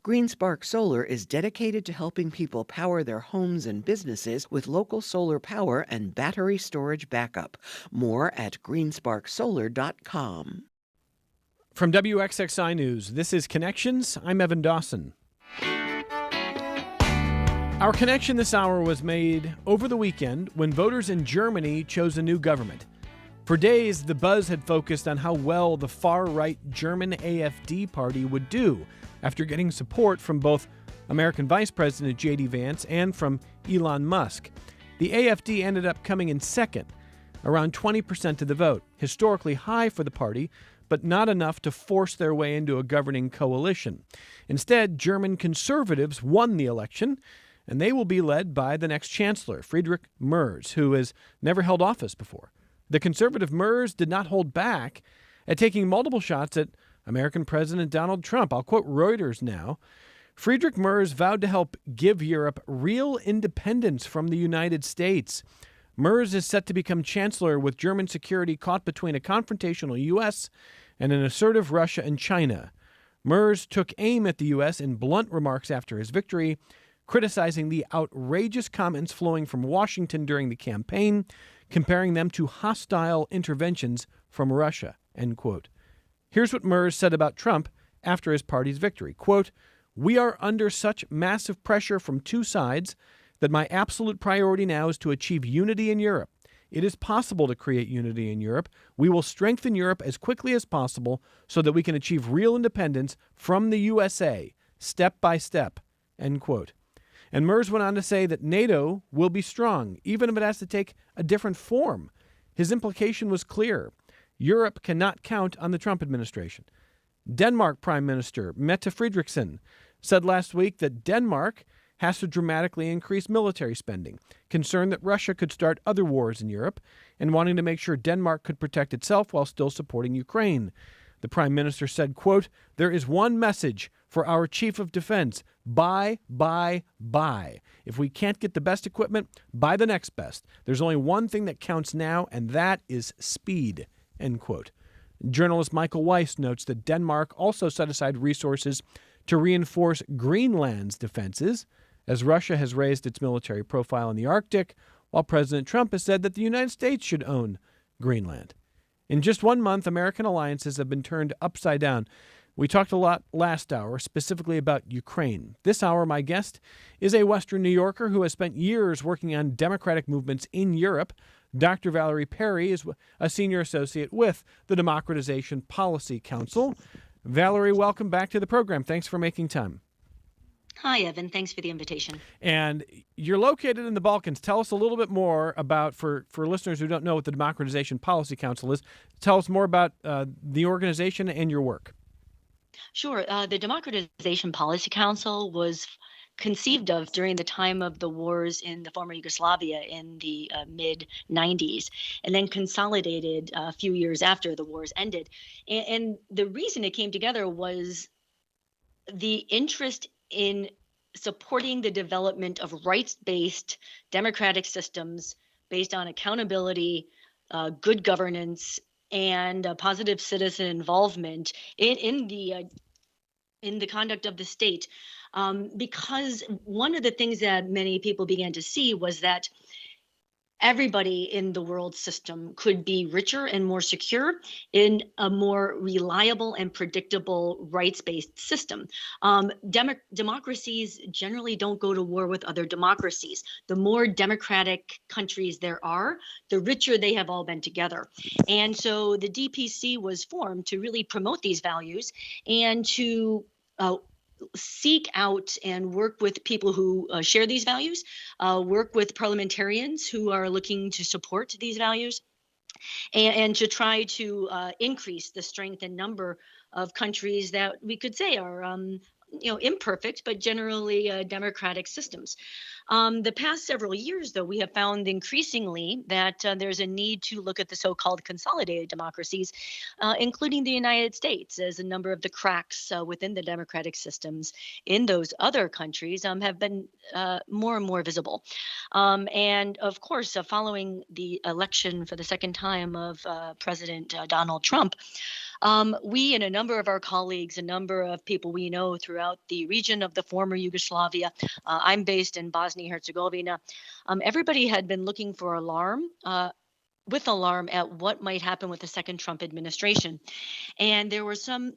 GreenSpark Solar is dedicated to helping people power their homes and businesses with local solar power and battery storage backup. More at greensparksolar.com. From WXXI News, this is Connections. I'm Evan Dawson. Our connection this hour was made over the weekend when voters in Germany chose a new government. For days, the buzz had focused on how well the far-right German AfD party would do after getting support from both American Vice President J.D. Vance and from Elon Musk. The AfD ended up coming in second, around 20% of the vote, historically high for the party, but not enough to force their way into a governing coalition. Instead, German conservatives won the election, and they will be led by the next chancellor, Friedrich Merz, who has never held office before. The conservative Merz did not hold back at taking multiple shots at American President Donald Trump. I'll quote Reuters now. Friedrich Merz vowed to help give Europe real independence from the United States. Merz is set to become chancellor with German security caught between a confrontational U.S. and an assertive Russia and China. Merz took aim at the U.S. in blunt remarks after his victory, criticizing the outrageous comments flowing from Washington during the campaign, comparing them to hostile interventions from Russia, end quote. Here's what Merz said about Trump after his party's victory. Quote, "We are under such massive pressure from two sides that my absolute priority now is to achieve unity in Europe. It is possible to create unity in Europe. We will strengthen Europe as quickly as possible so that we can achieve real independence from the USA, step by step," end quote. And Merz went on to say that NATO will be strong, even if it has to take a different form. His implication was clear. Europe cannot count on the Trump administration. Denmark Prime Minister Mette Frederiksen said last week that Denmark has to dramatically increase military spending, concerned that Russia could start other wars in Europe, and wanting to make sure Denmark could protect itself while still supporting Ukraine. The Prime Minister said, quote, "There is one message for our Chief of Defense. Buy, buy, buy. If we can't get the best equipment, buy the next best. There's only one thing that counts now, and that is speed," end quote. Journalist Michael Weiss notes that Denmark also set aside resources to reinforce Greenland's defenses, as Russia has raised its military profile in the Arctic, while President Trump has said that the United States should own Greenland. In just 1 month, American alliances have been turned upside down. We talked a lot last hour, specifically about Ukraine. This hour, my guest is a Western New Yorker who has spent years working on democratic movements in Europe. Dr. Valerie Perry is a senior associate with the Democratization Policy Council. Valerie, welcome back to the program. Thanks for making time. Hi, Evan. Thanks for the invitation. And you're located in the Balkans. Tell us a little bit more about, for listeners who don't know what the Democratization Policy Council is, tell us more about the organization and your work. Sure. The Democratization Policy Council was conceived of during the time of the wars in the former Yugoslavia in the mid 90s, and then consolidated a few years after the wars ended. And the reason it came together was the interest in supporting the development of rights-based democratic systems based on accountability, good governance, and positive citizen involvement in the conduct of the state. Because one of the things that many people began to see was that everybody in the world system could be richer and more secure in a more reliable and predictable rights-based system. Democracies generally don't go to war with other democracies. The more democratic countries there are, the richer they have all been together. And so the DPC was formed to really promote these values and to seek out and work with people who share these values, work with parliamentarians who are looking to support these values, and to try to increase the strength and number of countries that we could say are imperfect, but generally democratic systems. The past several years, though, we have found increasingly that there's a need to look at the so-called consolidated democracies, including the United States, as a number of the cracks within the democratic systems in those other countries have been more and more visible. And of course, following the election for the second time of President Donald Trump, We and a number of our colleagues, a number of people we know throughout the region of the former Yugoslavia, I'm based in Bosnia Herzegovina. Everybody had been looking for with alarm at what might happen with the second Trump administration. And there were some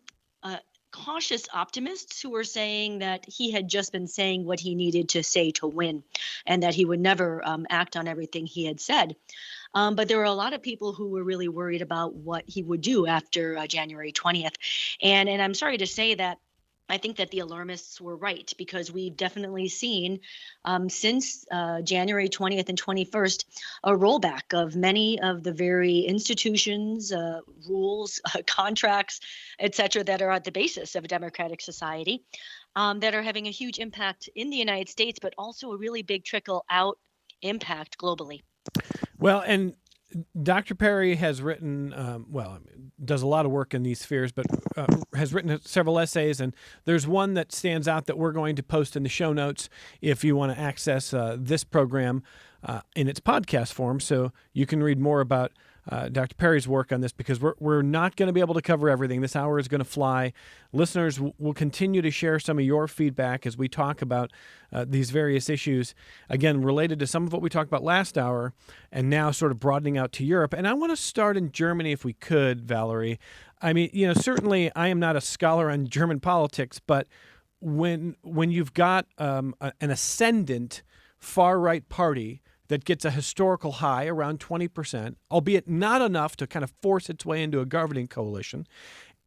cautious optimists who were saying that he had just been saying what he needed to say to win, and that he would never act on everything he had said. But there were a lot of people who were really worried about what he would do after January 20th. And I'm sorry to say that I think that the alarmists were right, because we've definitely seen since January 20th and 21st a rollback of many of the very institutions, rules, contracts, et cetera, that are at the basis of a democratic society, that are having a huge impact in the United States, but also a really big trickle out impact globally. Well, and Dr. Perry has written, does a lot of work in these spheres, but has written several essays, and there's one that stands out that we're going to post in the show notes if you want to access this program in its podcast form, so you can read more about Dr. Perry's work on this, because we're not going to be able to cover everything. This hour is going to fly. Listeners will continue to share some of your feedback as we talk about these various issues, again, related to some of what we talked about last hour and now sort of broadening out to Europe. And I want to start in Germany if we could, Valerie. I mean, certainly I am not a scholar on German politics, but when you've got an ascendant far-right party that gets a historical high around 20%, albeit not enough to kind of force its way into a governing coalition,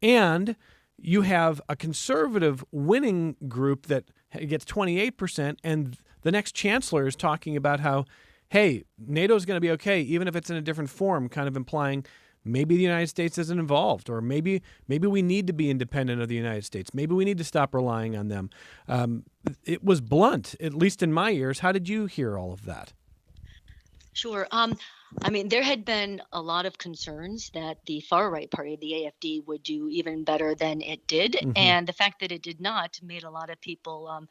and you have a conservative winning group that gets 28%, and the next chancellor is talking about how, hey, NATO is going to be okay, even if it's in a different form, kind of implying maybe the United States isn't involved, or maybe we need to be independent of the United States. Maybe we need to stop relying on them. It was blunt, at least in my ears. How did you hear all of that? Sure. I mean, there had been a lot of concerns that the far right party, the AfD, would do even better than it did. Mm-hmm. And the fact that it did not made a lot of people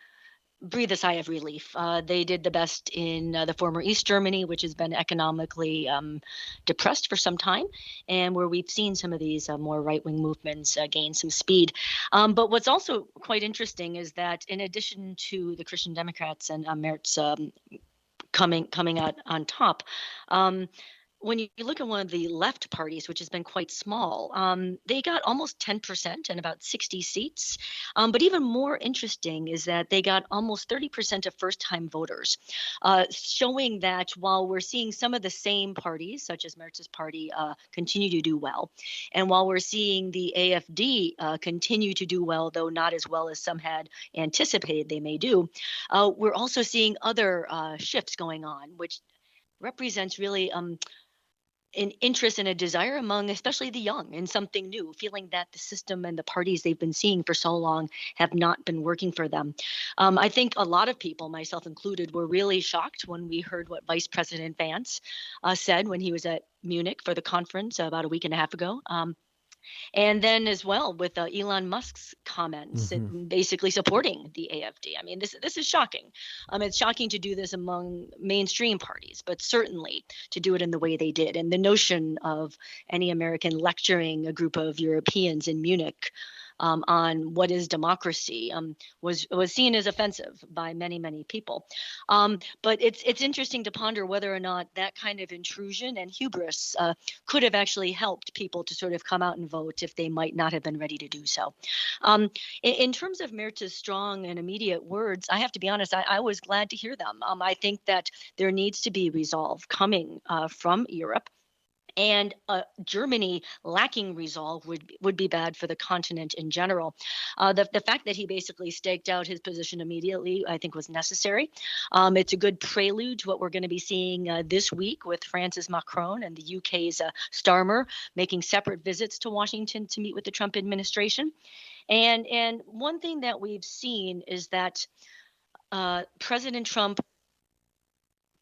breathe a sigh of relief. They did the best in the former East Germany, which has been economically depressed for some time, and where we've seen some of these more right-wing movements gain some speed. But what's also quite interesting is that in addition to the Christian Democrats and Merz coming out on top. When you look at one of the left parties, which has been quite small, they got almost 10% and about 60 seats. But even more interesting is that they got almost 30% of first-time voters, showing that while we're seeing some of the same parties, such as Merz's party, continue to do well, and while we're seeing the AfD continue to do well, though not as well as some had anticipated they may do, we're also seeing other shifts going on, which represents really an interest and a desire among especially the young in something new, feeling that the system and the parties they've been seeing for so long have not been working for them. I think a lot of people, myself included, were really shocked when we heard what Vice President Vance said when he was at Munich for the conference about a week and a half ago. And then as well with Elon Musk's comments, basically supporting the AfD. I mean, this is shocking. It's shocking to do this among mainstream parties, but certainly to do it in the way they did. And the notion of any American lecturing a group of Europeans in Munich on what is democracy was seen as offensive by many people. But it's interesting to ponder whether or not that kind of intrusion and hubris could have actually helped people to sort of come out and vote if they might not have been ready to do so. In terms of Merz's strong and immediate words, I have to be honest, I was glad to hear them. I think that there needs to be resolve coming from Europe. And Germany lacking resolve would be bad for the continent in general. The fact that he basically staked out his position immediately, I think, was necessary. It's a good prelude to what we're going to be seeing this week with France's Macron and the UK's Starmer making separate visits to Washington to meet with the Trump administration. And one thing that we've seen is that President Trump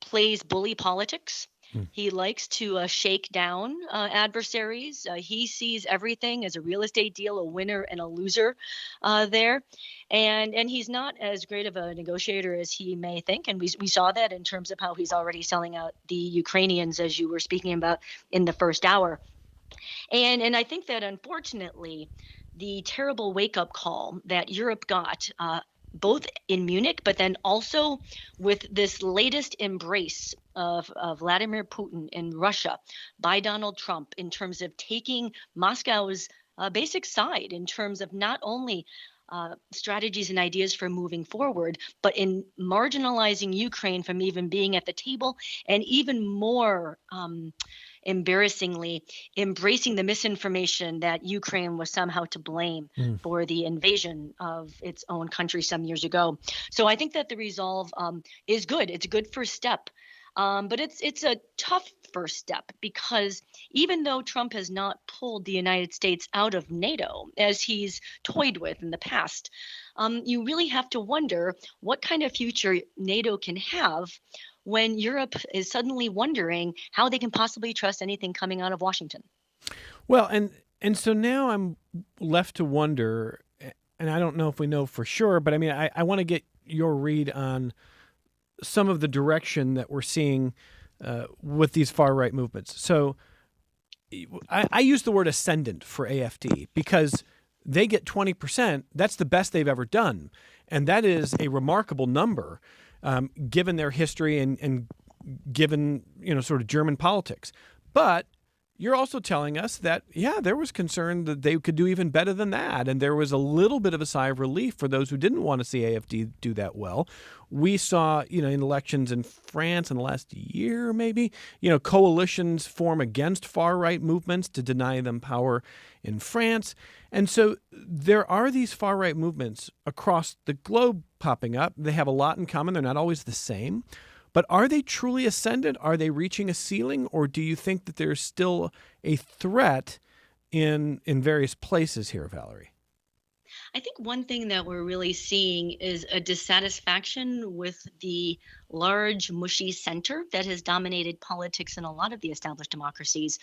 plays bully politics. He likes to shake down adversaries. He sees everything as a real estate deal, a winner and a loser there. And he's not as great of a negotiator as he may think. And we saw that in terms of how he's already selling out the Ukrainians, as you were speaking about in the first hour. And I think that unfortunately, the terrible wake up call that Europe got, both in Munich, but then also with this latest embrace of Vladimir Putin in Russia by Donald Trump in terms of taking Moscow's basic side in terms of not only strategies and ideas for moving forward, but in marginalizing Ukraine from even being at the table, and even more embarrassingly embracing the misinformation that Ukraine was somehow to blame Mm. for the invasion of its own country some years ago. So I think that the resolve is good. It's a good first step. But it's a tough first step because even though Trump has not pulled the United States out of NATO as he's toyed with in the past, you really have to wonder what kind of future NATO can have when Europe is suddenly wondering how they can possibly trust anything coming out of Washington. Well, and so now I'm left to wonder, and I don't know if we know for sure, but I mean, I want to get your read on some of the direction that we're seeing with these far right movements. So I use the word ascendant for AFD because they get 20%. That's the best they've ever done. And that is a remarkable number given their history and given, sort of German politics. But you're also telling us that, yeah, there was concern that they could do even better than that. And there was a little bit of a sigh of relief for those who didn't want to see AFD do that well. We saw, in elections in France in the last year, maybe, coalitions form against far-right movements to deny them power in France. And so there are these far-right movements across the globe popping up. They have a lot in common. They're not always the same. But are they truly ascendant? Are they reaching a ceiling? Or do you think that there's still a threat in various places here, Valerie? I think one thing that we're really seeing is a dissatisfaction with the large, mushy center that has dominated politics in a lot of the established democracies,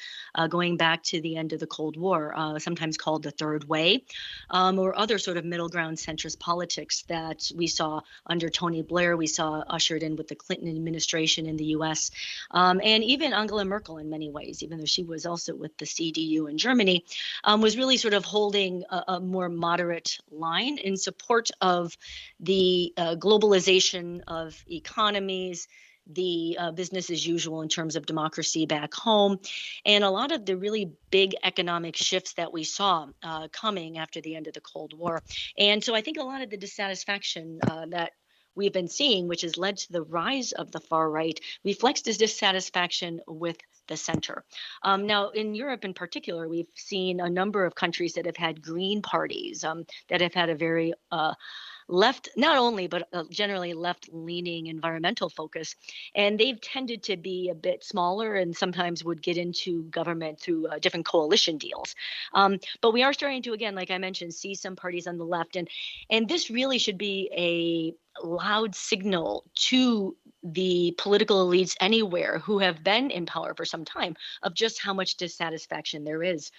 going back to the end of the Cold War, sometimes called the Third Way, or other sort of middle ground centrist politics that we saw under Tony Blair, we saw ushered in with the Clinton administration in the US, and even Angela Merkel in many ways, even though she was also with the CDU in Germany, was really sort of holding a more moderate line in support of the globalization of economies, the business as usual in terms of democracy back home, and a lot of the really big economic shifts that we saw coming after the end of the Cold War. And so I think a lot of the dissatisfaction that we've been seeing, which has led to the rise of the far right, reflects this dissatisfaction with the center. Now, in Europe in particular, we've seen a number of countries that have had green parties that have had a very left, not only, but generally left-leaning environmental focus. And they've tended to be a bit smaller and sometimes would get into government through different coalition deals. But we are starting to, again, like I mentioned, see some parties on the left. And this really should be a loud signal to the political elites anywhere who have been in power for some time of just how much dissatisfaction there is.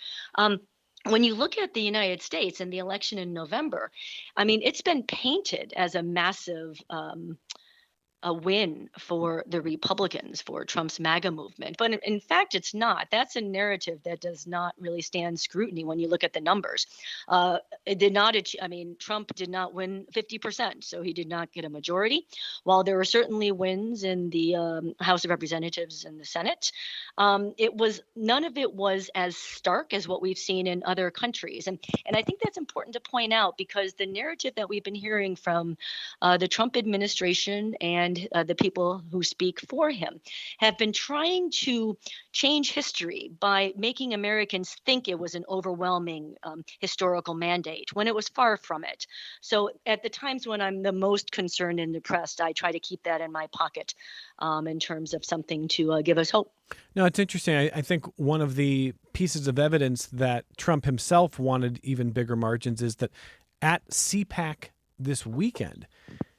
When you look at the United States and the election in November, I mean, it's been painted as a massive a win for the Republicans, for Trump's MAGA movement. But in fact, it's not. That's a narrative that does not really stand scrutiny when you look at the numbers. It did not, Trump did not win 50%, so he did not get a majority. While there were certainly wins in the House of Representatives and the Senate, none of it was as stark as what we've seen in other countries. And I think that's important to point out because the narrative that we've been hearing from the Trump administration and the people who speak for him have been trying to change history by making Americans think it was an overwhelming historical mandate when it was far from it. So at the times when I'm the most concerned and depressed, I try to keep that in my pocket in terms of something to give us hope. No, it's interesting. I think one of the pieces of evidence that Trump himself wanted even bigger margins is that at CPAC this weekend,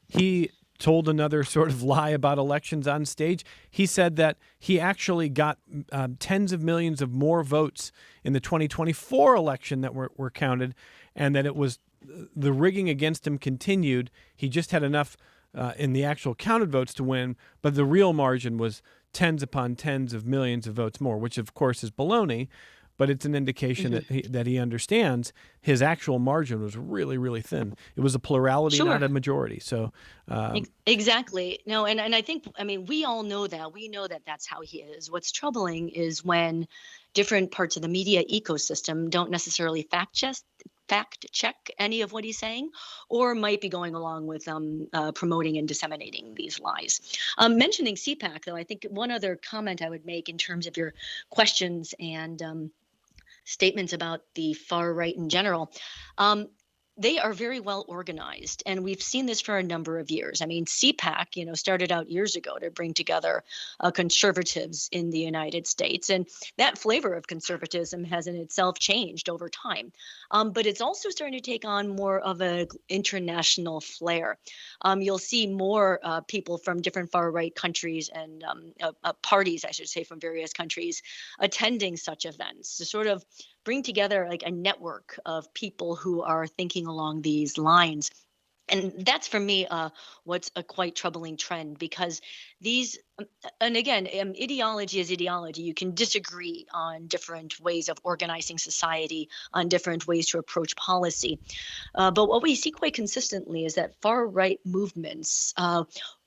he told another sort of lie about elections on stage. He said that he actually got tens of millions of more votes in the 2024 election that were counted, and that it was the rigging against him continued. He just had enough in the actual counted votes to win, but the real margin was tens upon tens of millions of votes more, which of course is baloney. but it's an indication that he understands his actual margin was really, really thin. It was a plurality, Sure. not a majority. So, Exactly. No, and I think, I mean, we all know that. We know that that's how he is. What's troubling is when different parts of the media ecosystem don't necessarily fact check any of what he's saying, or might be going along with promoting and disseminating these lies. Mentioning CPAC, though, I think one other comment I would make in terms of your questions and statements about the far right in general. They are very well organized, and we've seen this for a number of years. I mean, CPAC, started out years ago to bring together conservatives in the United States, and that flavor of conservatism has in itself changed over time. But it's also starting to take on more of an international flair. You'll see more people from different far right countries and parties, I should say, from various countries attending such events to sort of bring together like a network of people who are thinking along these lines. And that's for me what's a quite troubling trend, because these, and again, ideology is ideology. You can disagree on different ways of organizing society, on different ways to approach policy. But what we see quite consistently is that far right movements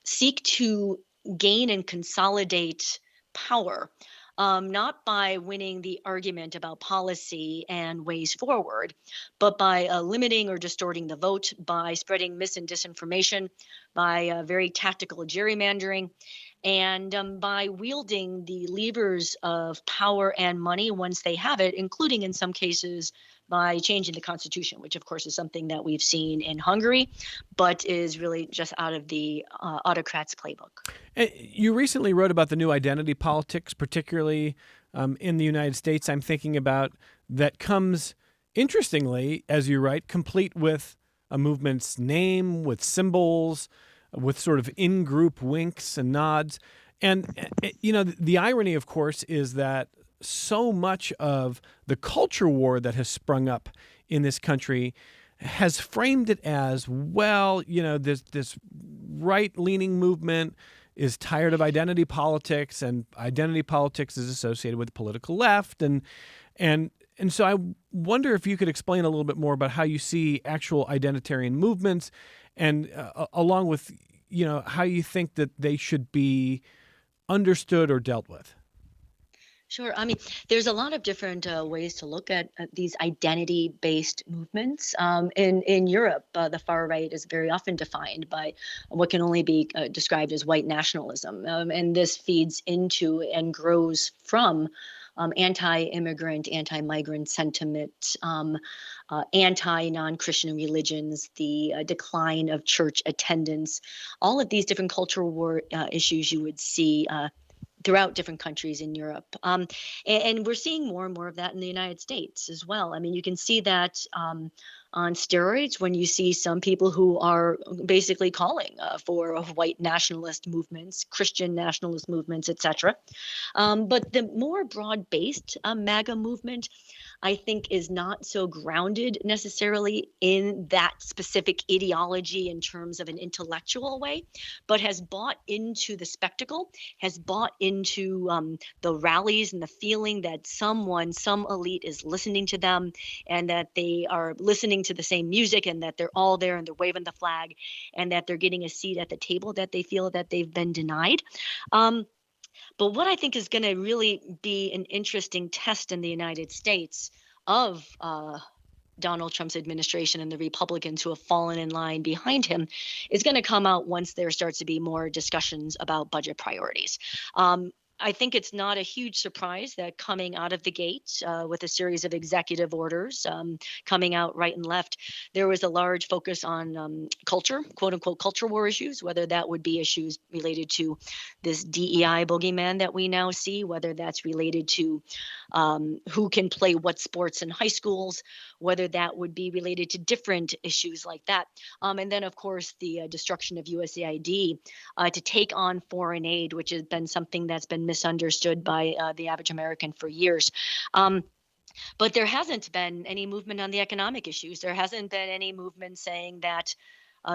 seek to gain and consolidate power, not by winning the argument about policy and ways forward, but by limiting or distorting the vote, by spreading mis and disinformation, by very tactical gerrymandering, and by wielding the levers of power and money once they have it, including in some cases by changing the constitution, which of course is something that we've seen in Hungary, but is really just out of the autocrat's playbook. You recently wrote about the new identity politics, particularly in the United States. I'm thinking about that comes, interestingly, as you write, complete with a movement's name, with symbols, with sort of in-group winks and nods. And, the irony, of course, is that so much of the culture war that has sprung up in this country has framed it as, well, this right-leaning movement is tired of identity politics, and identity politics is associated with the political left. And so I wonder if you could explain a little bit more about how you see actual identitarian movements, and along with, how you think that they should be understood or dealt with. Sure. I mean, there's a lot of different ways to look at these identity-based movements. In Europe, the far right is very often defined by what can only be described as white nationalism, and this feeds into and grows from anti-immigrant, anti-migrant sentiment, anti-non-Christian religions, the decline of church attendance, all of these different cultural war issues you would see throughout different countries in Europe. And we're seeing more and more of that in the United States as well. I mean, you can see that on steroids when you see some people who are basically calling for white nationalist movements, Christian nationalist movements, etc. But the more broad-based MAGA movement, I think, is not so grounded necessarily in that specific ideology in terms of an intellectual way, but has bought into the spectacle, has bought into the rallies and the feeling that some elite is listening to them, and that they are listening to the same music, and that they're all there and they're waving the flag, and that they're getting a seat at the table that they feel that they've been denied. But what I think is going to really be an interesting test in the United States of Donald Trump's administration and the Republicans who have fallen in line behind him is going to come out once there starts to be more discussions about budget priorities. I think it's not a huge surprise that coming out of the gate with a series of executive orders coming out right and left, there was a large focus on culture, quote unquote, culture war issues, whether that would be issues related to this DEI boogeyman that we now see, whether that's related to who can play what sports in high schools, whether that would be related to different issues like that. And then, of course, the destruction of USAID to take on foreign aid, which has been something that's been misunderstood by the average American for years. But there hasn't been any movement on the economic issues. There hasn't been any movement saying that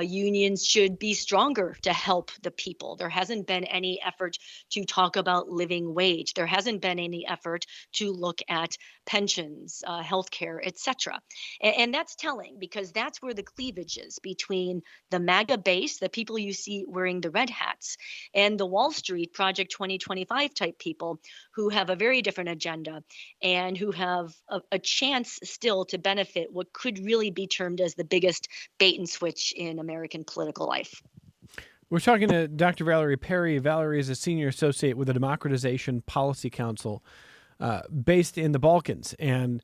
Unions should be stronger to help the people. There hasn't been any effort to talk about living wage. There hasn't been any effort to look at pensions, healthcare, etc. And that's telling because that's where the cleavage is between the MAGA base, the people you see wearing the red hats, and the Wall Street Project 2025 type people who have a very different agenda and who have a chance still to benefit what could really be termed as the biggest bait and switch in American political life. We're talking to Dr. Valerie Perry. Valerie is a senior associate with the Democratization Policy Council based in the Balkans. And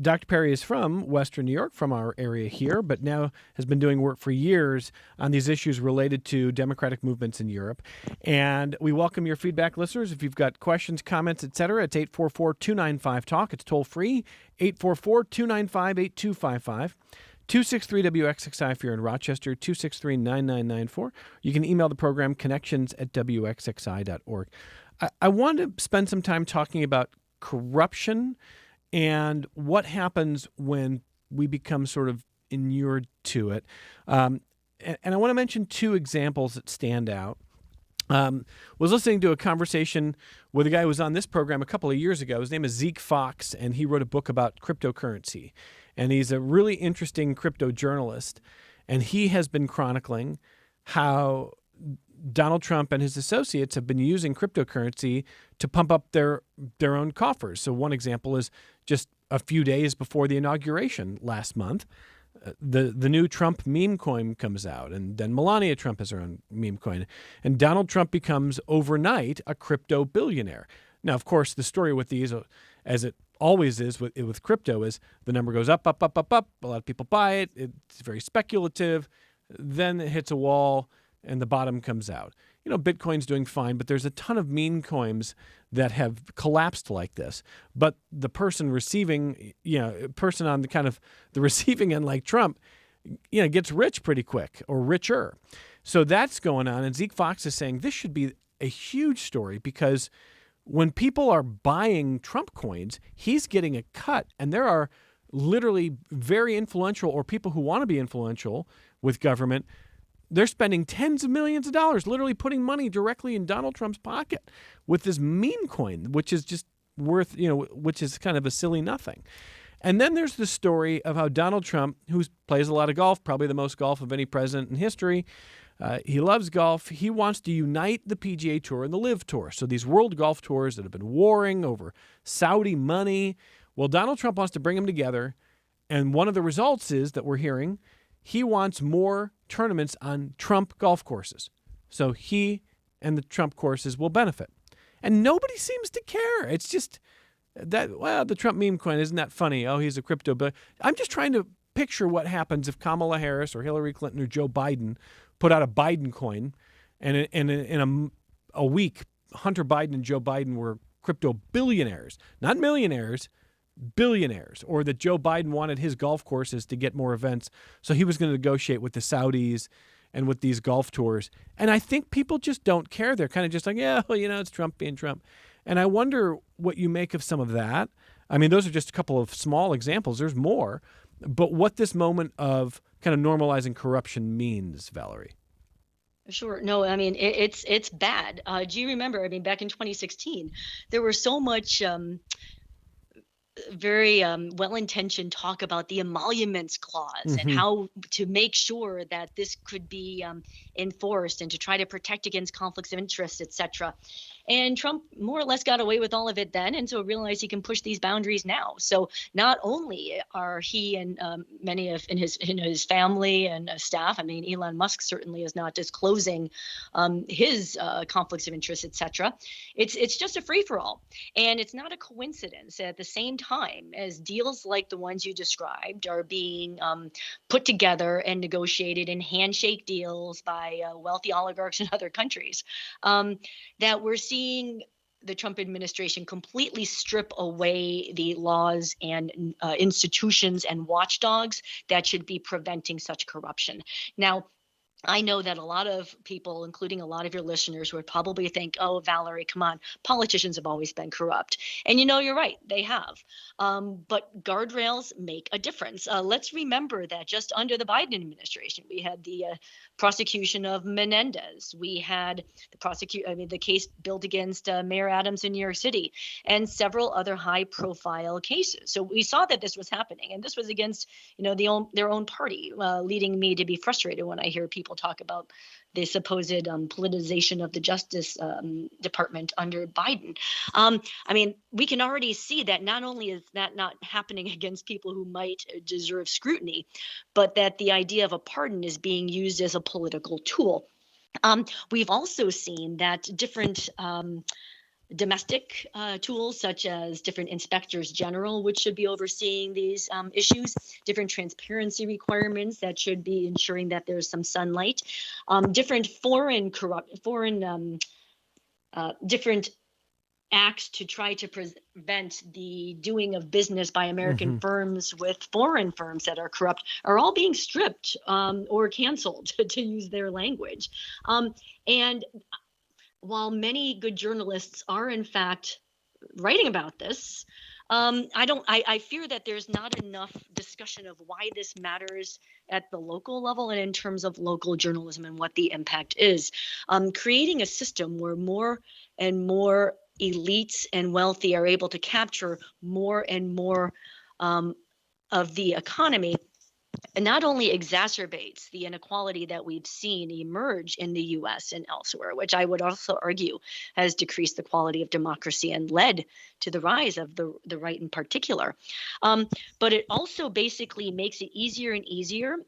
Dr. Perry is from Western New York, from our area here, but now has been doing work for years on these issues related to democratic movements in Europe. And we welcome your feedback, listeners. If you've got questions, comments, etc., it's 844-295-TALK. It's toll free, 844-295-8255. 263-WXXI if you're in Rochester, 263-9994. You can email the program connections@wxxi.org. I want to spend some time talking about corruption and what happens when we become sort of inured to it. And I want to mention two examples that stand out. Was listening to a conversation with a guy who was on this program a couple of years ago. His name is Zeke Fox, and he wrote a book about cryptocurrency. And he's a really interesting crypto journalist. And he has been chronicling how Donald Trump and his associates have been using cryptocurrency to pump up their own coffers. So one example is just a few days before the inauguration last month, the new Trump meme coin comes out, and then Melania Trump has her own meme coin, and Donald Trump becomes overnight a crypto billionaire. Now, of course, the story with these, as it always is with crypto, is the number goes up, up, up, up, up. A lot of people buy it. It's very speculative. Then it hits a wall, and the bottom comes out. You know, Bitcoin's doing fine, but there's a ton of meme coins that have collapsed like this. But the person receiving, person on the kind of the receiving end like Trump, gets rich pretty quick or richer. So that's going on. And Zeke Fox is saying this should be a huge story because when people are buying Trump coins, he's getting a cut. And there are literally very influential or people who want to be influential with government. They're spending tens of millions of dollars, literally putting money directly in Donald Trump's pocket with this meme coin, which is just worth, which is kind of a silly nothing. And then there's the story of how Donald Trump, who plays a lot of golf, probably the most golf of any president in history, he loves golf. He wants to unite the PGA Tour and the LIV Tour. So these world golf tours that have been warring over Saudi money. Well, Donald Trump wants to bring them together. And one of the results is that we're hearing he wants more tournaments on Trump golf courses. So he and the Trump courses will benefit. And nobody seems to care. It's just that, well, the Trump meme coin, isn't that funny? Oh, he's a crypto. But I'm just trying to picture what happens if Kamala Harris or Hillary Clinton or Joe Biden put out a Biden coin, and in a week, Hunter Biden and Joe Biden were crypto billionaires, not millionaires, billionaires, or that Joe Biden wanted his golf courses to get more events. So he was going to negotiate with the Saudis and with these golf tours. And I think people just don't care. They're kind of just like, yeah, well, it's Trump being Trump. And I wonder what you make of some of that. I mean, those are just a couple of small examples. There's more. But what this moment of kind of normalizing corruption means, Valerie. Sure. No, I mean, it's bad. Do you remember, back in 2016, there was so much very well-intentioned talk about the emoluments clause and how to make sure that this could be enforced and to try to protect against conflicts of interest, et cetera. And Trump more or less got away with all of it then, and so realized he can push these boundaries now. So not only are he and many of in his family and staff, Elon Musk certainly is not disclosing his conflicts of interest, et cetera. It's just a free-for-all, and it's not a coincidence that at the same time as deals like the ones you described are being put together and negotiated in handshake deals by wealthy oligarchs in other countries, that we're seeing the Trump administration completely strip away the laws and institutions and watchdogs that should be preventing such corruption. Now, I know that a lot of people, including a lot of your listeners, would probably think, "Oh, Valerie, come on, politicians have always been corrupt." And you're right, they have. But guardrails make a difference. Let's remember that just under the Biden administration, we had the prosecution of Menendez. We had the case built against Mayor Adams in New York City, and several other high-profile cases. So we saw that this was happening, and this was against, their own party, leading me to be frustrated when I hear people talk about the supposed politicization of the Justice Department under Biden. We can already see that not only is that not happening against people who might deserve scrutiny, but that the idea of a pardon is being used as a political tool. We've also seen that different domestic tools, such as different inspectors general, which should be overseeing these issues, different transparency requirements that should be ensuring that there's some sunlight, different different acts to try to prevent the doing of business by American firms with foreign firms that are corrupt are all being stripped or canceled, to use their language. And while many good journalists are in fact writing about this, I fear that there's not enough discussion of why this matters at the local level and in terms of local journalism and what the impact is. Creating a system where more and more elites and wealthy are able to capture more and more of the economy, and not only exacerbates the inequality that we've seen emerge in the US and elsewhere, which I would also argue has decreased the quality of democracy and led to the rise of the right in particular. But it also basically makes it easier and easier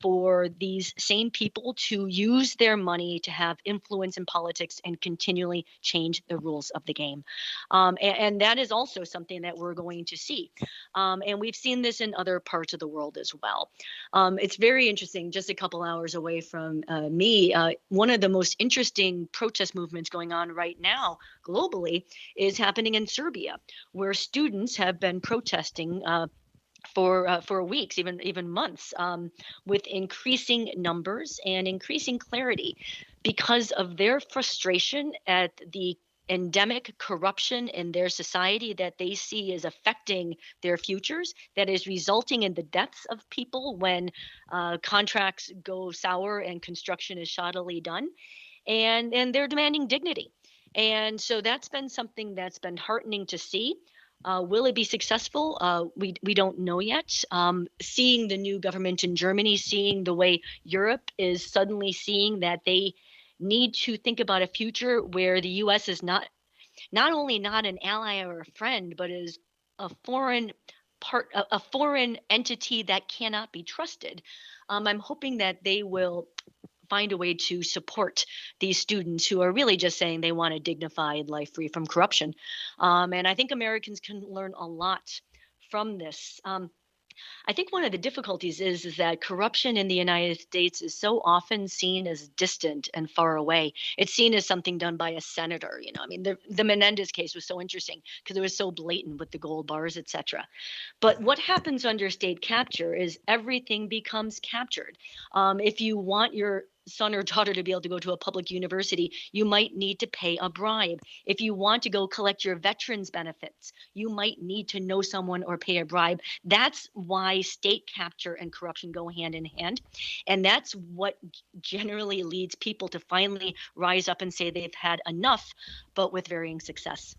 for these same people to use their money to have influence in politics and continually change the rules of the game. And that is also something that we're going to see. And we've seen this in other parts of the world as well. It's very interesting, just a couple hours away from me, one of the most interesting protest movements going on right now globally is happening in Serbia, where students have been protesting for weeks, even months, with increasing numbers and increasing clarity because of their frustration at the endemic corruption in their society that they see is affecting their futures, that is resulting in the deaths of people when contracts go sour and construction is shoddily done, and they're demanding dignity. And so that's been something that's been heartening to see. Will it be successful? We don't know yet. Seeing the new government in Germany, seeing the way Europe is suddenly seeing that they need to think about a future where the U.S. is not only not an ally or a friend, but is a foreign entity that cannot be trusted. I'm hoping that they will find a way to support these students who are really just saying they want a dignified life free from corruption. And I think Americans can learn a lot from this. I think one of the difficulties is that corruption in the United States is so often seen as distant and far away. It's seen as something done by a senator. The Menendez case was so interesting because it was so blatant with the gold bars, etc. But what happens under state capture is everything becomes captured. If you want your son or daughter to be able to go to a public university, you might need to pay a bribe. If you want to go collect your veterans benefits, you might need to know someone or pay a bribe. That's why state capture and corruption go hand in hand. And that's what generally leads people to finally rise up and say they've had enough, but with varying success.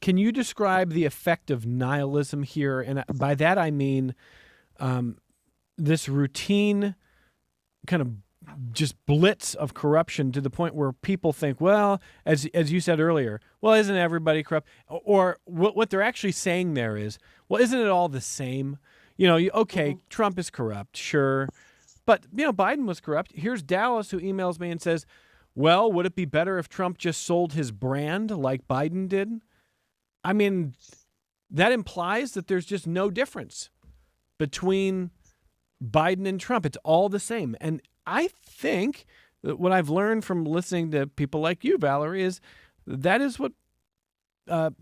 Can you describe the effect of nihilism here? And by that, I mean this routine kind of just blitz of corruption to the point where people think, well, as you said earlier, well, isn't everybody corrupt? Or what they're actually saying there is, well, isn't it all the same? Okay, Trump is corrupt, sure. But, Biden was corrupt. Here's Dallas who emails me and says, well, would it be better if Trump just sold his brand like Biden did? I mean, that implies that there's just no difference between Biden and Trump. It's all the same. And I think that what I've learned from listening to people like you, Valerie, is that is what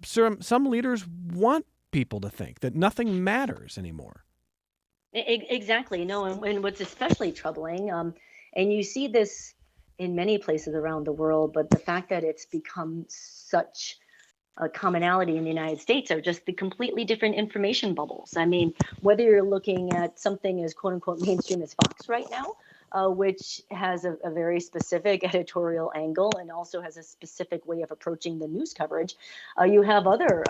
some leaders want people to think, that nothing matters anymore. Exactly. No, and what's especially troubling, And you see this in many places around the world, but the fact that it's become such a commonality in the United States are just the completely different information bubbles. I mean, whether you're looking at something as quote unquote mainstream as Fox right now, which has a very specific editorial angle and also has a specific way of approaching the news coverage. You have other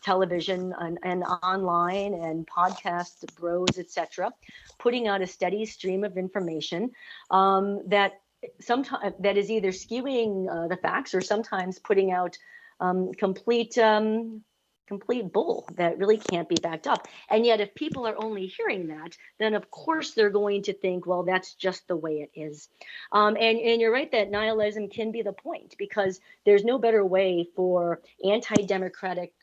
television and online and podcast bros, etc., putting out a steady stream of information that sometimes that is either skewing the facts or sometimes putting out complete bull that really can't be backed up. And yet if people are only hearing that, then of course they're going to think, well, that's just the way it is. And you're right that nihilism can be the point, because there's no better way for anti-democratic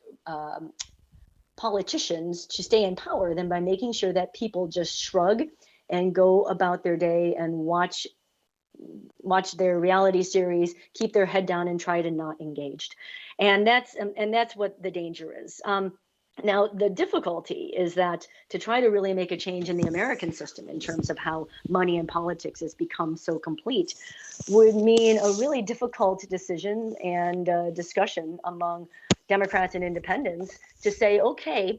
politicians to stay in power than by making sure that people just shrug and go about their day and watch their reality series, keep their head down and try to not engaged. And that's what the danger is. Now, the difficulty is that to try to really make a change in the American system in terms of how money and politics has become so complete would mean a really difficult decision and discussion among Democrats and independents to say, okay,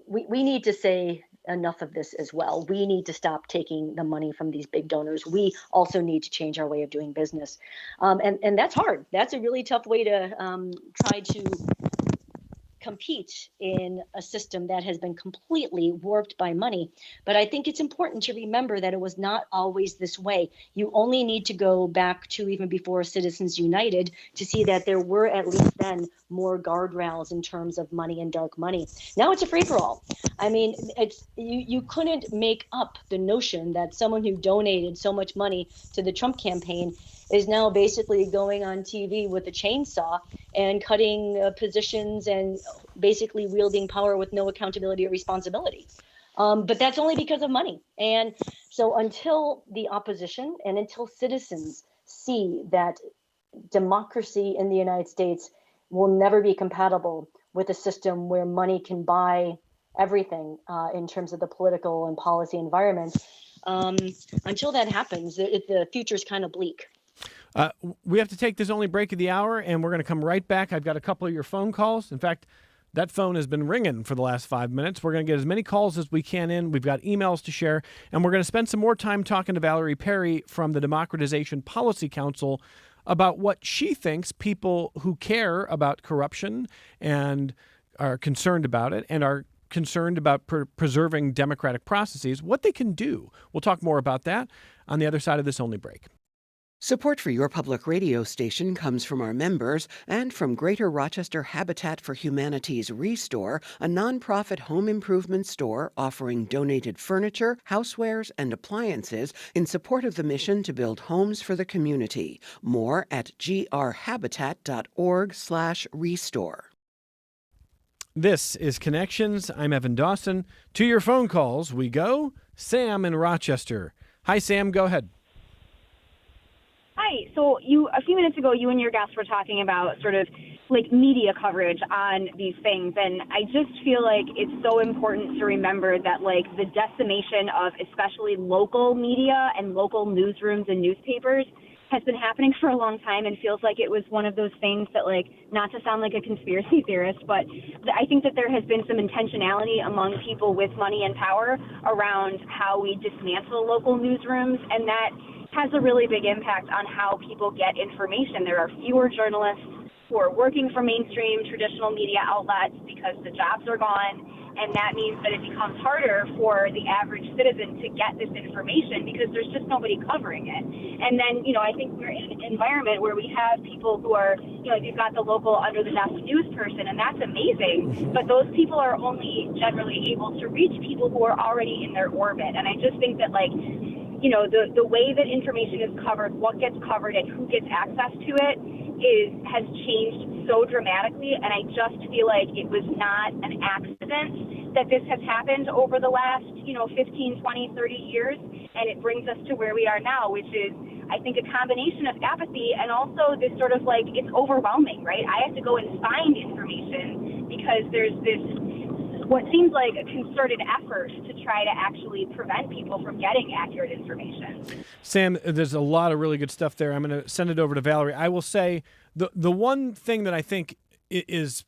we need to say enough of this as well. We need to stop taking the money from these big donors. We also need to change our way of doing business. And that's hard. That's a really tough way to try to compete in a system that has been completely warped by money. But I think it's important to remember that it was not always this way. You only need to go back to even before Citizens United to see that there were at least then more guardrails in terms of money and dark money. Now it's a free-for-all. I mean, you couldn't make up the notion that someone who donated so much money to the Trump campaign is now basically going on TV with a chainsaw and cutting positions and basically wielding power with no accountability or responsibility. But that's only because of money. And so until the opposition and until citizens see that democracy in the United States will never be compatible with a system where money can buy everything in terms of the political and policy environment, until that happens, the future is kind of bleak. We have to take this only break of the hour, and we're going to come right back. I've got a couple of your phone calls. In fact, that phone has been ringing for the last 5 minutes. We're going to get as many calls as we can in. We've got emails to share, and we're going to spend some more time talking to Valerie Perry from the Democratization Policy Council about what she thinks people who care about corruption and are concerned about it and are concerned about preserving democratic processes, what they can do. We'll talk more about that on the other side of this only break. Support for your public radio station comes from our members and from Greater Rochester Habitat for Humanity's Restore, a nonprofit home improvement store offering donated furniture, housewares, and appliances in support of the mission to build homes for the community. More at grhabitat.org/restore. This is Connections. I'm Evan Dawson. To your phone calls we go. Sam in Rochester. Hi, Sam. Go ahead. Hi. So a few minutes ago, you and your guests were talking about sort of like media coverage on these things. And I just feel like it's so important to remember that like the decimation of especially local media and local newsrooms and newspapers has been happening for a long time and feels like it was one of those things that, like, not to sound like a conspiracy theorist, but I think that there has been some intentionality among people with money and power around how we dismantle local newsrooms, and that has a really big impact on how people get information. There are fewer journalists who are working for mainstream traditional media outlets because the jobs are gone, and that means that it becomes harder for the average citizen to get this information because there's just nobody covering it. And then, I think we're in an environment where we have people who are, you've got the local under-the-desk news person, and that's amazing, but those people are only generally able to reach people who are already in their orbit. And I just think that, the way that information is covered, what gets covered, and who gets access to it has changed so dramatically, and I just feel like it was not an accident that this has happened over the last, 15, 20, 30 years, and it brings us to where we are now, which is, I think, a combination of apathy and also this sort of it's overwhelming, right? I have to go and find information because there's this what seems like a concerted effort to try to actually prevent people from getting accurate information. Sam, there's a lot of really good stuff there. I'm going to send it over to Valerie. I will say the one thing that I think is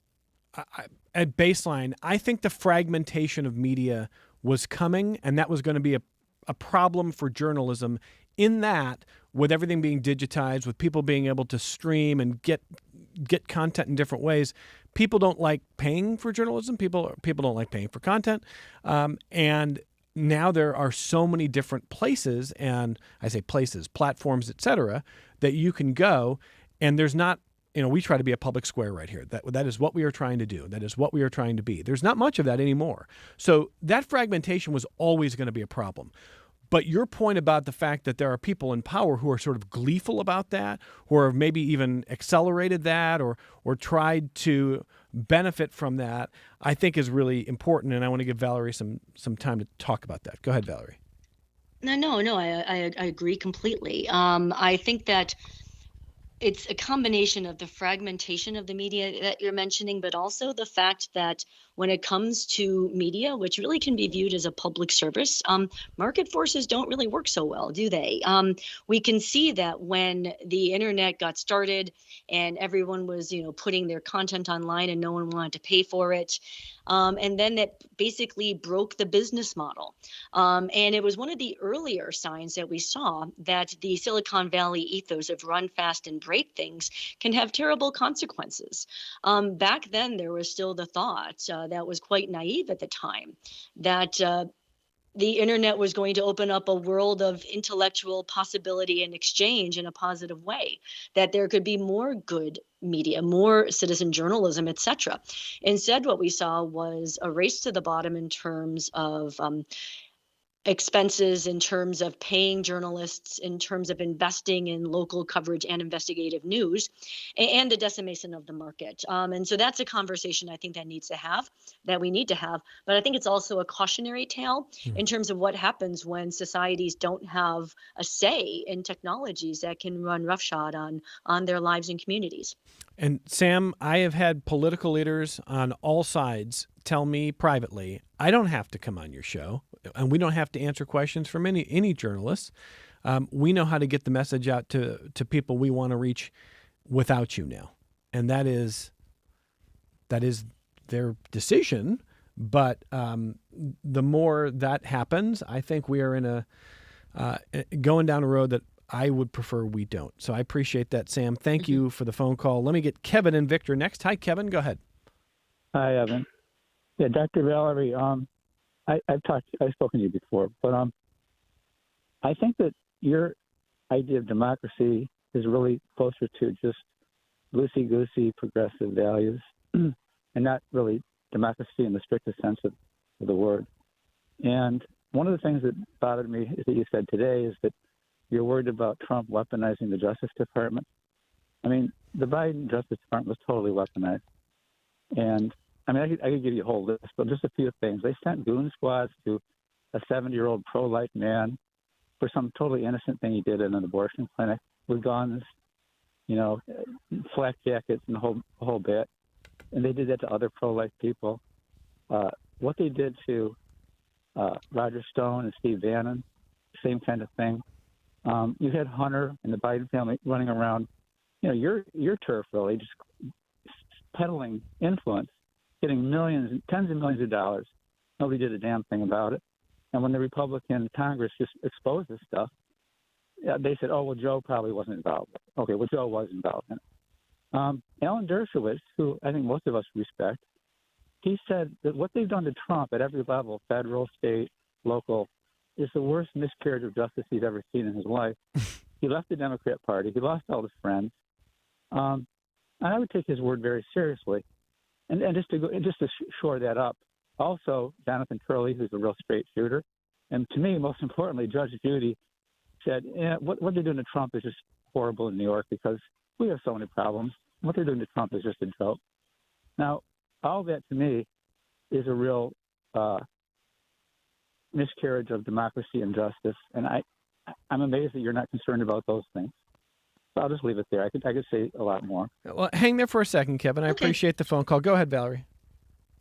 at baseline, I think the fragmentation of media was coming, and that was going to be a problem for journalism, in that with everything being digitized, with people being able to stream and get content in different ways, people don't like paying for journalism. People don't like paying for content. And now there are so many different places, and I say places, platforms, et cetera, that you can go, and there's not, we try to be a public square right here. That is what we are trying to do. That is what we are trying to be. There's not much of that anymore. So that fragmentation was always going to be a problem. But your point about the fact that there are people in power who are sort of gleeful about that, or have maybe even accelerated that, or tried to benefit from that, I think is really important. And I want to give Valerie some time to talk about that. Go ahead, Valerie. No, I agree completely. I think that it's a combination of the fragmentation of the media that you're mentioning, but also the fact that when it comes to media, which really can be viewed as a public service, market forces don't really work so well, do they? We can see that when the internet got started and everyone was, putting their content online and no one wanted to pay for it. And then that basically broke the business model. And it was one of the earlier signs that we saw that the Silicon Valley ethos of run fast and break things can have terrible consequences. Back then, there was still the thought that was quite naive at the time that the internet was going to open up a world of intellectual possibility and exchange in a positive way, that there could be more good media, more citizen journalism, et cetera. Instead, what we saw was a race to the bottom in terms of expenses, in terms of paying journalists, in terms of investing in local coverage and investigative news, and the decimation of the market. And so that's a conversation I think that we need to have. But I think it's also a cautionary tale in terms of what happens when societies don't have a say in technologies that can run roughshod on their lives and communities. And Sam, I have had political leaders on all sides tell me privately, I don't have to come on your show, and we don't have to answer questions from any journalists. We know how to get the message out to people we want to reach without you now. And that is their decision. But the more that happens, I think we are in a going down a road that I would prefer we don't. So I appreciate that, Sam. Thank you for the phone call. Let me get Kevin and Victor next. Hi, Kevin. Go ahead. Hi, Evan. Yeah, Dr. Valerie, I've spoken to you before, but I think that your idea of democracy is really closer to just loosey-goosey progressive values and not really democracy in the strictest sense of the word. And one of the things that bothered me is that you said today is that you're worried about Trump weaponizing the Justice Department. I mean, the Biden Justice Department was totally weaponized. And I could give you a whole list, but just a few things. They sent goon squads to a 70-year-old pro-life man for some totally innocent thing he did in an abortion clinic with guns, flak jackets and the whole bit. And they did that to other pro-life people. What they did to Roger Stone and Steve Bannon, same kind of thing. You had Hunter and the Biden family running around, your turf really, just peddling influence, getting millions, tens of millions of dollars. Nobody did a damn thing about it. And when the Republican Congress just exposed this stuff, they said, oh, well, Joe probably wasn't involved. Okay, well, Joe was involved in it. Alan Dershowitz, who I think most of us respect, he said that what they've done to Trump at every level, federal, state, local, is the worst miscarriage of justice he's ever seen in his life. He left the Democrat Party. He lost all his friends. And I would take his word very seriously. And just to shore that up, also Jonathan Turley, who's a real straight shooter, and to me, most importantly, Judge Judy said, what they're doing to Trump is just horrible in New York because we have so many problems. What they're doing to Trump is just a joke. Now, all that to me is a real miscarriage of democracy and justice, and I'm amazed that you're not concerned about those things. So I'll just leave it there. I could say a lot more. Well, hang there for a second, Kevin. I appreciate the phone call. Go ahead, Valerie.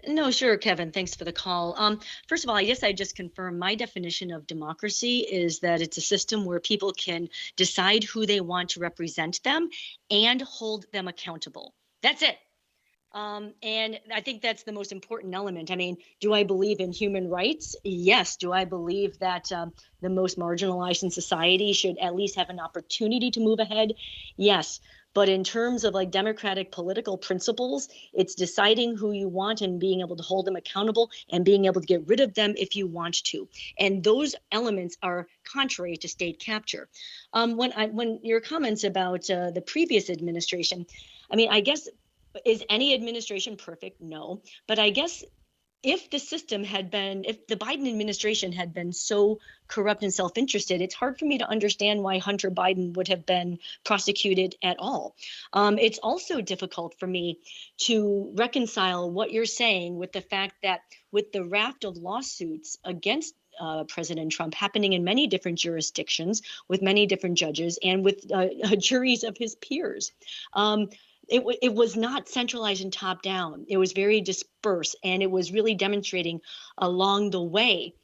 No, sure, Kevin. Thanks for the call. First of all, I guess I just confirm my definition of democracy is that it's a system where people can decide who they want to represent them and hold them accountable. That's it. And I think that's the most important element. I mean, do I believe in human rights? Yes. Do I believe that the most marginalized in society should at least have an opportunity to move ahead? Yes. But in terms of like democratic political principles, it's deciding who you want and being able to hold them accountable and being able to get rid of them if you want to. And those elements are contrary to state capture. When your comments about the previous administration, I mean, I guess, is any administration perfect? No. But I guess if the Biden administration had been so corrupt and self-interested, it's hard for me to understand why Hunter Biden would have been prosecuted at all. It's also difficult for me to reconcile what you're saying with the fact that with the raft of lawsuits against President Trump happening in many different jurisdictions with many different judges and with juries of his peers. It was not centralized and top down. It was very dispersed, and it was really demonstrating along the way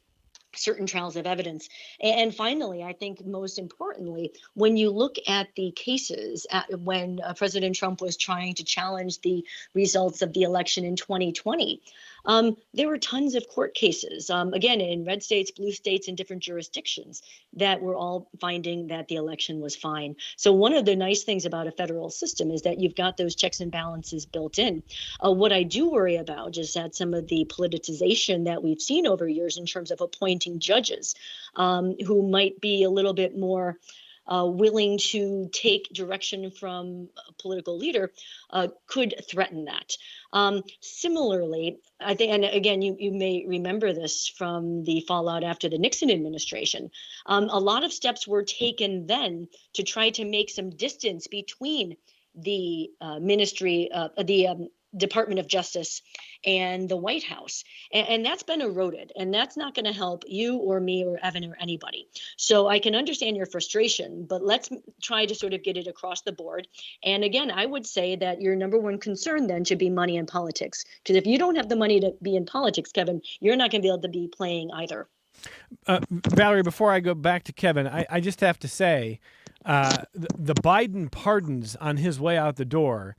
certain trials of evidence. And finally, I think most importantly, when you look at the cases when President Trump was trying to challenge the results of the election in 2020, there were tons of court cases, again, in red states, blue states, and different jurisdictions that were all finding that the election was fine. So one of the nice things about a federal system is that you've got those checks and balances built in. What I do worry about is that some of the politicization that we've seen over years in terms of appointing judges who might be a little bit more willing to take direction from a political leader could threaten that. Similarly, I think, and again, you may remember this from the fallout after the Nixon administration, a lot of steps were taken then to try to make some distance between the the Department of Justice and the White House. And that's been eroded, and that's not going to help you or me or Evan or anybody. So I can understand your frustration, but let's try to sort of get it across the board. And again, I would say that your number one concern then should be money in politics. Because if you don't have the money to be in politics, Kevin, you're not going to be able to be playing either. Valerie, before I go back to Kevin, I just have to say the Biden pardons on his way out the door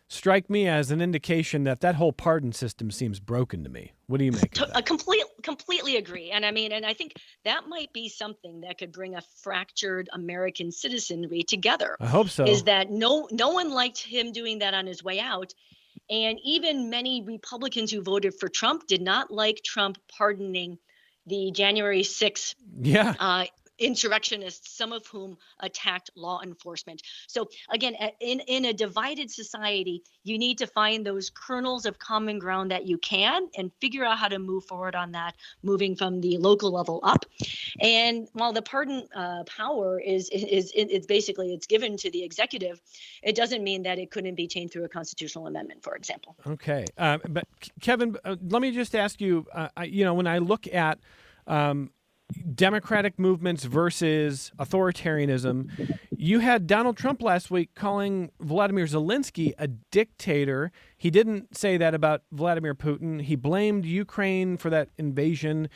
strike me as an indication that whole pardon system seems broken to me. What do you make of that? I completely agree. And I mean, and I think that might be something that could bring a fractured American citizenry together. I hope so. Is that no one liked him doing that on his way out. And even many Republicans who voted for Trump did not like Trump pardoning the January 6th insurrectionists, some of whom attacked law enforcement. So again, in a divided society, you need to find those kernels of common ground that you can and figure out how to move forward on that, moving from the local level up. And while the pardon power is basically it's given to the executive, it doesn't mean that it couldn't be changed through a constitutional amendment, for example. Okay. But Kevin, let me just ask you, when I look at democratic movements versus authoritarianism, you had Donald Trump last week calling Vladimir Zelensky a dictator. He didn't say that about Vladimir Putin. He blamed Ukraine for that invasion.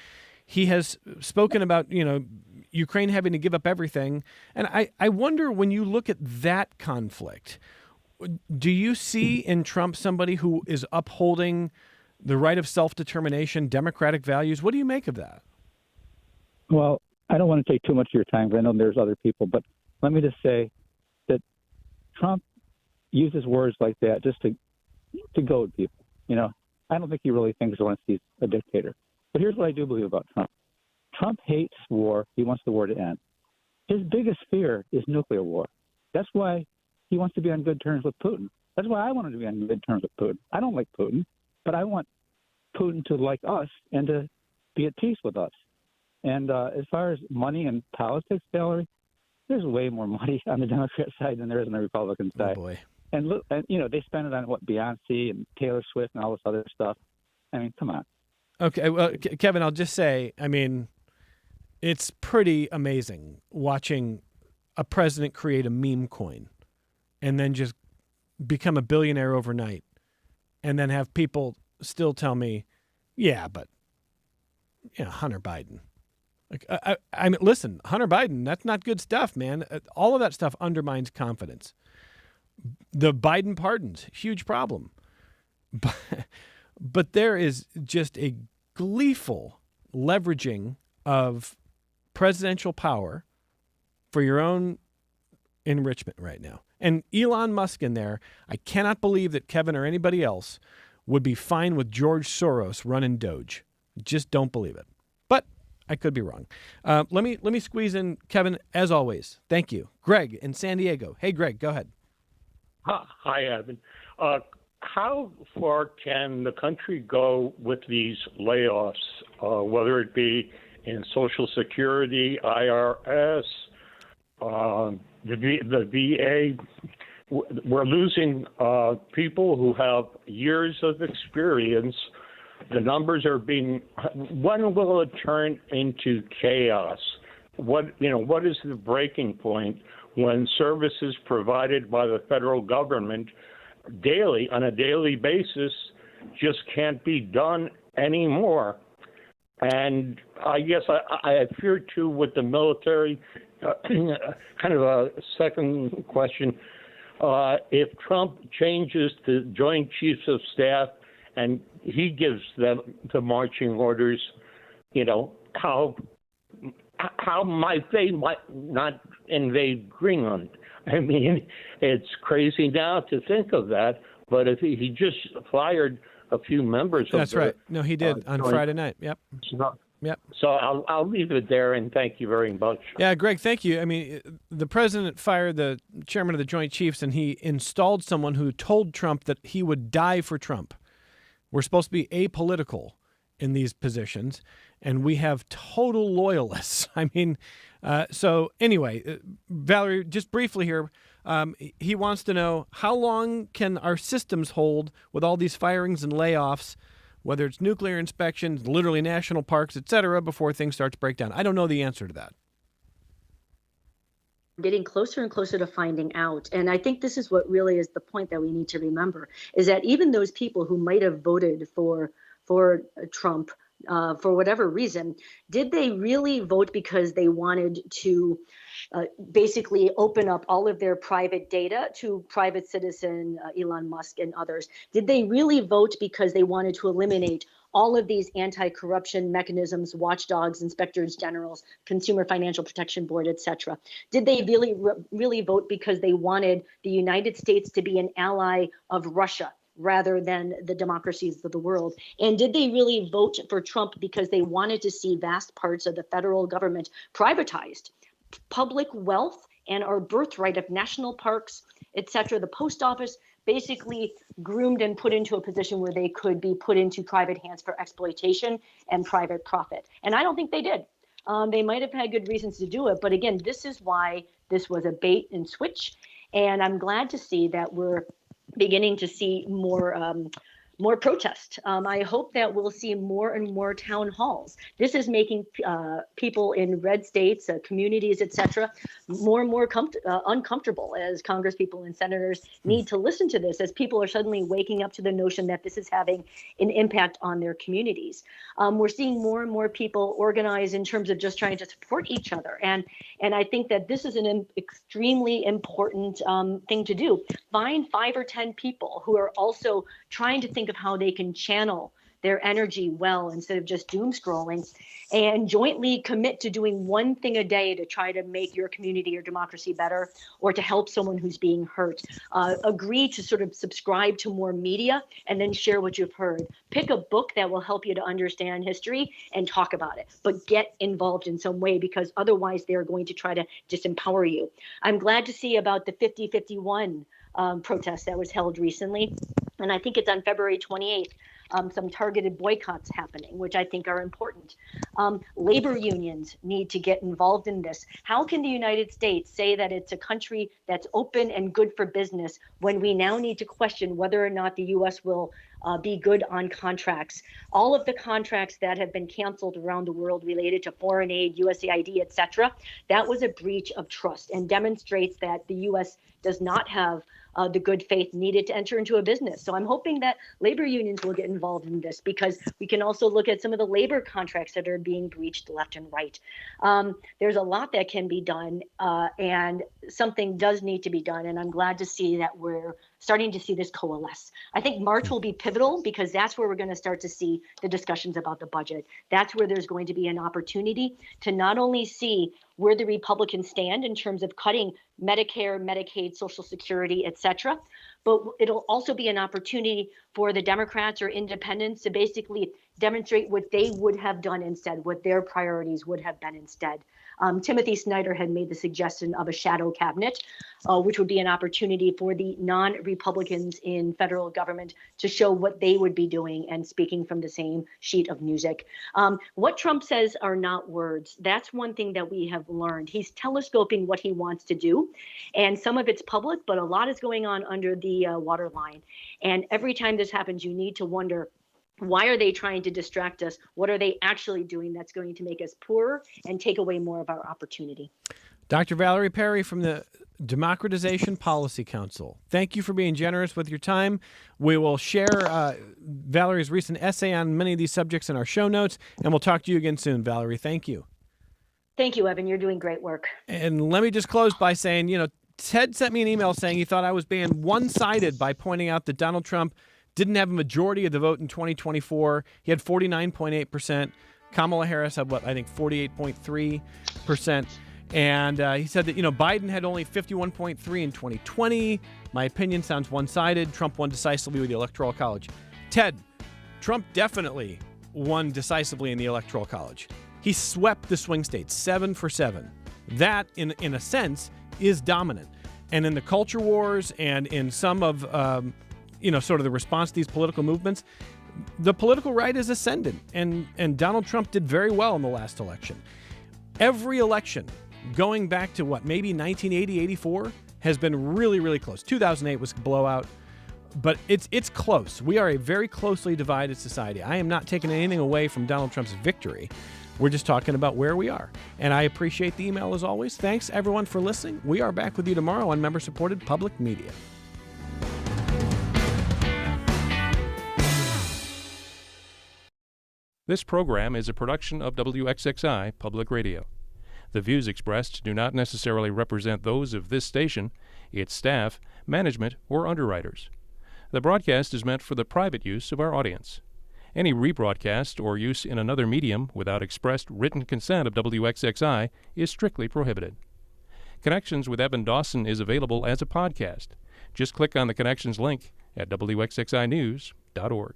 He has spoken about, Ukraine having to give up everything. And I wonder, when you look at that conflict, do you see in Trump somebody who is upholding the right of self-determination, democratic values? What do you make of that? Well, I don't want to take too much of your time because I know there's other people, but let me just say that Trump uses words like that just to goad people. I don't think he really thinks Zelensky's a dictator. But here's what I do believe about Trump. Trump hates war. He wants the war to end. His biggest fear is nuclear war. That's why he wants to be on good terms with Putin. That's why I wanted to be on good terms with Putin. I don't like Putin, but I want Putin to like us and to be at peace with us. And as far as money and politics, Valerie, there's way more money on the Democrat side than there is on the Republican side. Oh boy. And look, they spend it on Beyonce and Taylor Swift and all this other stuff. I mean, come on. Okay, well, Kevin, I'll just say, it's pretty amazing watching a president create a meme coin and then just become a billionaire overnight, and then have people still tell me, yeah, but Hunter Biden. Like, I mean, listen, Hunter Biden, that's not good stuff, man. All of that stuff undermines confidence. The Biden pardons, huge problem. But there is just a gleeful leveraging of presidential power for your own enrichment right now. And Elon Musk in there, I cannot believe that Kevin or anybody else would be fine with George Soros running Doge. Just don't believe it. But I could be wrong. Let me squeeze in Kevin, as always. Thank you. Greg in San Diego. Hey, Greg, go ahead. Hi, Evan. How far can the country go with these layoffs, whether it be in Social Security, IRS, the VA? We're losing people who have years of experience. The numbers are being. When will it turn into chaos? What is the breaking point when services provided by the federal government on a daily basis just can't be done anymore? And I guess I fear too with the military. Kind of a second question: if Trump changes the Joint Chiefs of Staff and he gives them the marching orders, how might they not invade Greenland? I mean, it's crazy now to think of that, but if he just fired a few members of That's right. No, he did on Friday night. Yep. Yep. So I'll leave it there, and thank you very much. Yeah, Greg, thank you. I mean, the president fired the chairman of the Joint Chiefs, and he installed someone who told Trump that he would die for Trump. We're supposed to be apolitical in these positions, and we have total loyalists. I mean, so anyway, Valerie, just briefly here, he wants to know, how long can our systems hold with all these firings and layoffs, whether it's nuclear inspections, literally national parks, et cetera, before things start to break down? I don't know the answer to that. Getting closer and closer to finding out. And I think this is what really is the point that we need to remember, is that even those people who might have voted for Trump for whatever reason, did they really vote because they wanted to basically open up all of their private data to private citizen Elon Musk and others? Did they really vote because they wanted to eliminate all of these anti-corruption mechanisms, watchdogs, inspectors generals, Consumer Financial Protection Board, et cetera? Did they really vote because they wanted the United States to be an ally of Russia rather than the democracies of the world? And did they really vote for Trump because they wanted to see vast parts of the federal government privatized? Public wealth and our birthright of national parks, et cetera, the post office, basically groomed and put into a position where they could be put into private hands for exploitation and private profit. And I don't think they did. They might have had good reasons to do it. But again, this is why this was a bait and switch. And I'm glad to see that we're beginning to see more protest. I hope that we'll see more and more town halls. This is making people in red states, communities, et cetera, more and more uncomfortable, as congresspeople and senators need to listen to this, as people are suddenly waking up to the notion that this is having an impact on their communities. We're seeing more and more people organize in terms of just trying to support each other. And I think that this is an extremely important thing to do. Find 5 or 10 people who are also trying to think of how they can channel their energy well instead of just doom scrolling, and jointly commit to doing one thing a day to try to make your community or democracy better, or to help someone who's being hurt. Agree to sort of subscribe to more media and then share what you've heard. Pick a book that will help you to understand history and talk about it, but get involved in some way, because otherwise they're going to try to disempower you. I'm glad to see about the 50-51 protest that was held recently. And I think it's on February 28th, some targeted boycotts happening, which I think are important. Labor unions need to get involved in this. How can the United States say that it's a country that's open and good for business when we now need to question whether or not the U.S. will be good on contracts? All of the contracts that have been canceled around the world related to foreign aid, USAID, et cetera, that was a breach of trust and demonstrates that the U.S. does not have the good faith needed to enter into a business. So I'm hoping that labor unions will get involved in this, because we can also look at some of the labor contracts that are being breached left and right. There's a lot that can be done, and something does need to be done. And I'm glad to see that we're starting to see this coalesce. I think March will be pivotal, because that's where we're going to start to see the discussions about the budget. That's where there's going to be an opportunity to not only see where the Republicans stand in terms of cutting Medicare, Medicaid, Social Security, et cetera, but it'll also be an opportunity for the Democrats or independents to basically demonstrate what they would have done instead, what their priorities would have been instead. Timothy Snyder had made the suggestion of a shadow cabinet, which would be an opportunity for the non-Republicans in federal government to show what they would be doing and speaking from the same sheet of music. What Trump says are not words. That's one thing that we have learned. He's telescoping what he wants to do, and some of it's public, but a lot is going on under the waterline. And every time this happens, you need to wonder, why are they trying to distract us? What are they actually doing that's going to make us poorer and take away more of our opportunity? Dr. Valerie Perry from the Democratization Policy Council. Thank you for being generous with your time. We will share Valerie's recent essay on many of these subjects in our show notes, and we'll talk to you again soon, Valerie. Thank you. Thank you, Evan. You're doing great work. And let me just close by saying, Ted sent me an email saying he thought I was being one-sided by pointing out that Donald Trump didn't have a majority of the vote in 2024. He had 49.8%. Kamala Harris had, I think 48.3%. And he said that, Biden had only 51.3 in 2020. My opinion sounds one-sided. Trump won decisively with the Electoral College. Ted, Trump definitely won decisively in the Electoral College. He swept the swing states 7 for 7. That, in a sense, is dominant. And in the culture wars and in some of sort of the response to these political movements, the political right is ascendant, and Donald Trump did very well in the last election. Every election, going back to maybe 1980, 84, has been really, really close. 2008 was a blowout, but it's close. We are a very closely divided society. I am not taking anything away from Donald Trump's victory. We're just talking about where we are. And I appreciate the email as always. Thanks, everyone, for listening. We are back with you tomorrow on member-supported public media. This program is a production of WXXI Public Radio. The views expressed do not necessarily represent those of this station, its staff, management, or underwriters. The broadcast is meant for the private use of our audience. Any rebroadcast or use in another medium without expressed written consent of WXXI is strictly prohibited. Connections with Evan Dawson is available as a podcast. Just click on the Connections link at WXXInews.org.